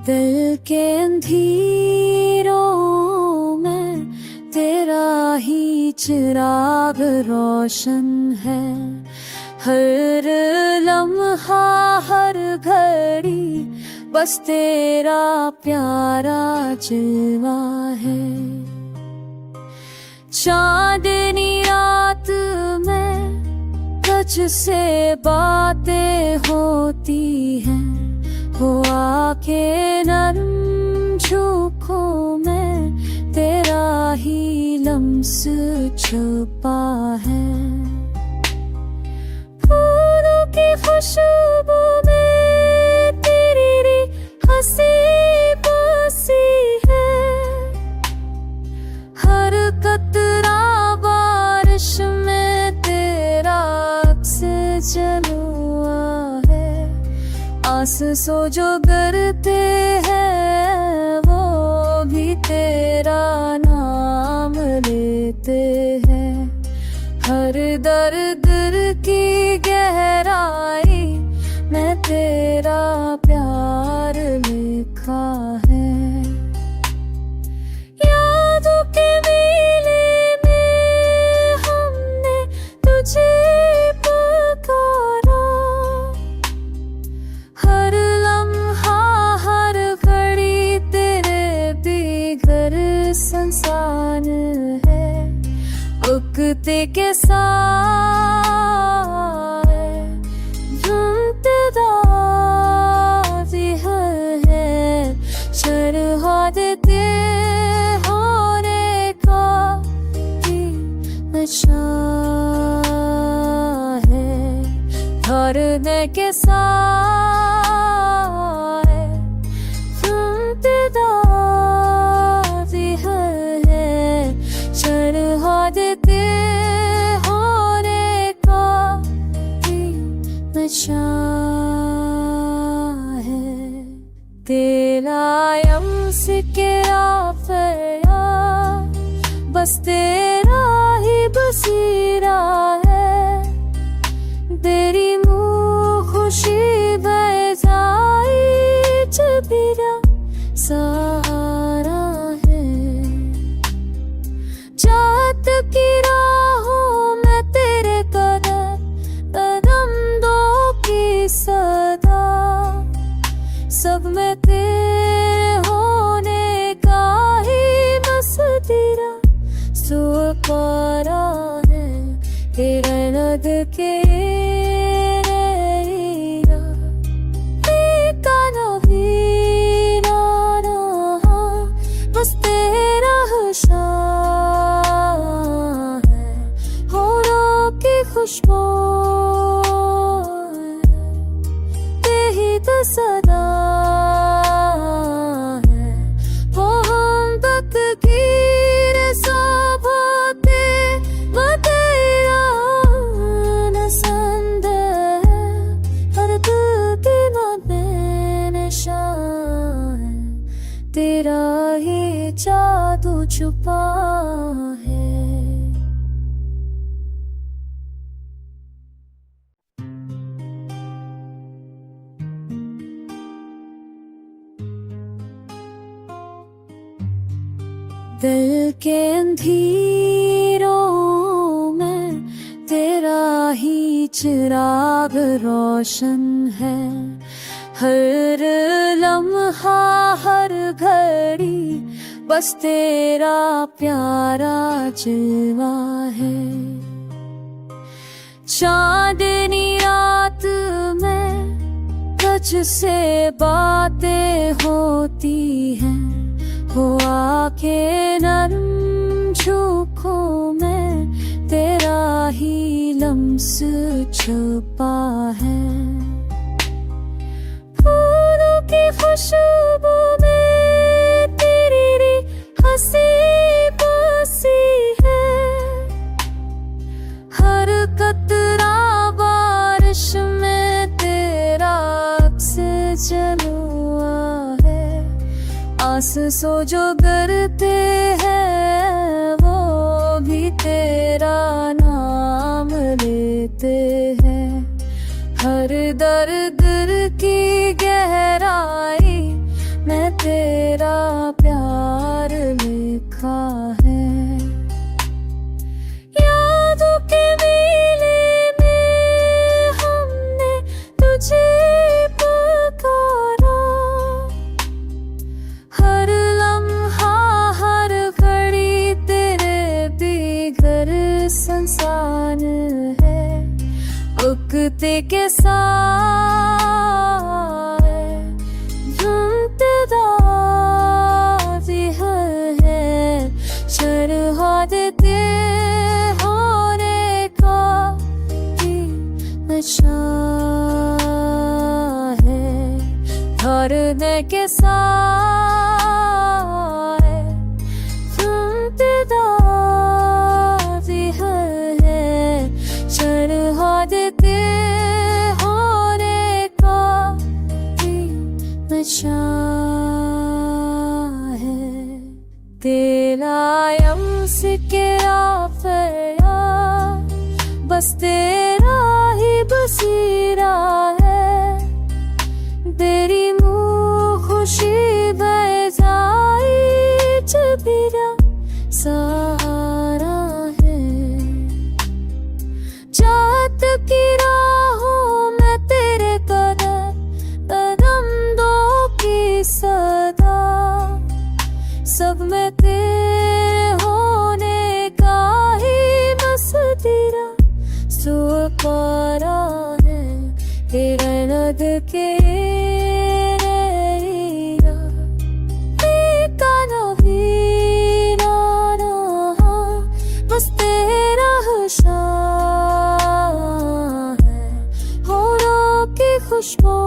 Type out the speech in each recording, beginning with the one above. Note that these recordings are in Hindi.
दिल के अंधेरों में तेरा ही चिराग रोशन है। हर लम्हा हर घड़ी बस तेरा प्यारा जिल्वा है। चांदनी रात में तुझसे बातें होती हैं, हो आके नरम झोंकों में तेरा ही लम्स छुपा है। फूलों की खुशबू में तेरी हंसी बसी है। हर कतरा बारिश में तेरा अक्स जलवा है। आंसू जो गिरते हैं वो भी तेरा नाम लेते हैं। हर दर्द की गहराई में तेरा प्यार लिखा है। यादों के मेले में हमने तुझे पुकारा। हर लम्हा हर घड़ी तेरे बेघर संसान है। उगते के साथ देते होने का भी नशा है। धरने के साथ है चढ़ा देते होने का भी नशा है। तेरा यम्स क्या फया बस तेरा ही बसीरा है। तेरी मुँह खुशी बह जाए जबीरा सहारा है। जात की राहों में तेरे कदम दो की सदा। सब में तेरे होने का ही बस तेरा सुपारा है। तेरा नद के बस तेरा है। होठों की खुशबू तेरी तो सदा है। वो हम तक गिर सब होते वो तेरा नसंद है। हर दिल में निशान है। तेरा ही जादू छुपा है। दिल के अंधेरों में तेरा ही चिराग रोशन है। हर लम्हा हर घड़ी बस तेरा प्यारा जिल्वा है। चांदनी रात में तुझसे बातें होती हैं, हो आके नरम झोंकों में तेरा ही लम्स छुपा है। फूलों की खुशबू में तेरी हंसी बसी है। हर कतरा बारिश में तेरा अक्स जलवा है। आंसू जो गिरते हैं वो भी तेरा नाम लेते हैं। हर दर्द की गहराई में तेरा प्यार लिखा है। यादों के मेले में हमने तुझे पुकारा, हर लम्हा हर घड़ी तेरे बेघर संसार है। उगते के साथ सरहद होने का भी नशा है। धरने के साथ सरहद होने का भी नशा है। तेरा यम्स के आफया बस तेरा ही बसीरा है। तेरी मुँह खुशी बह जाए जबीरा सहारा है। जात की राहों में तेरे कदम दो की सदा, सब में तेरे होने का ही मस्तीरा सुपारा है। तेरे नद के बस तेरा है। होठों की खुशबू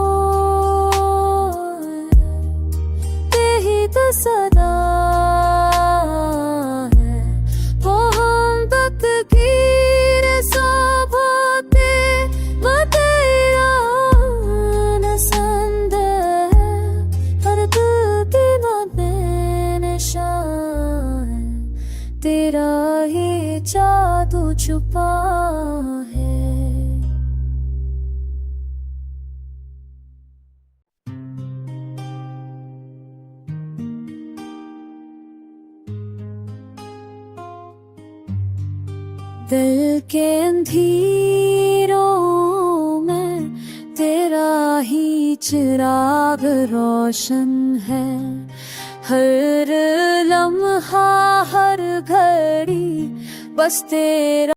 तेरी तो सदा है। मोहब्बत की रसाबते वो तेरा नसंद है। हर दिल की में निशान है। तेरा ही जादू छुपा है। दिल के अंधेरों में तेरा ही चिराग रोशन है। हर लम्हा हर घड़ी बस तेरा